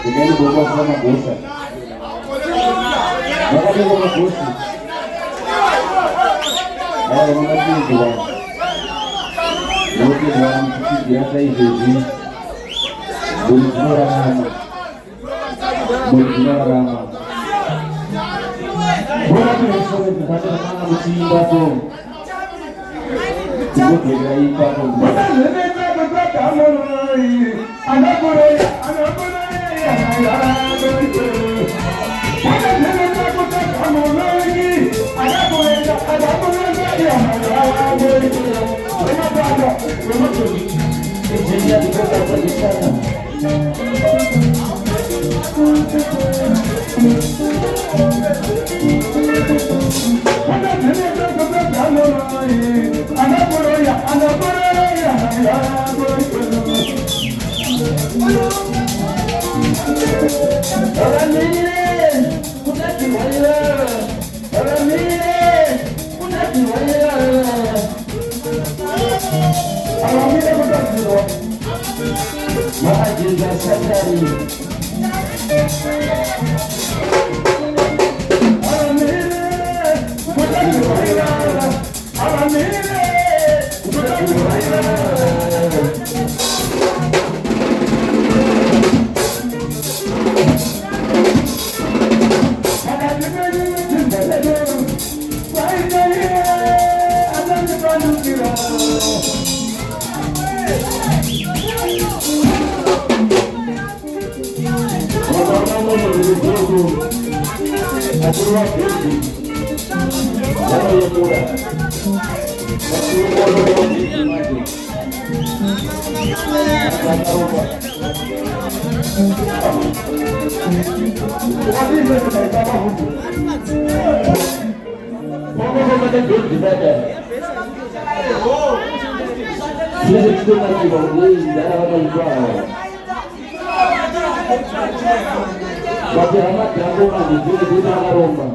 Primeiro vou mostrar uma bolsa. Agora eu vou uma bolsa. Eu vou aqui doar. Eu vou doar um pouquinho de IVG. Vou ignorar. Vou ignorar. Vou aqui resolver que vai ter uma música bom. Vou pegar aí para o Bagi amat yang rumah di sini di Romba.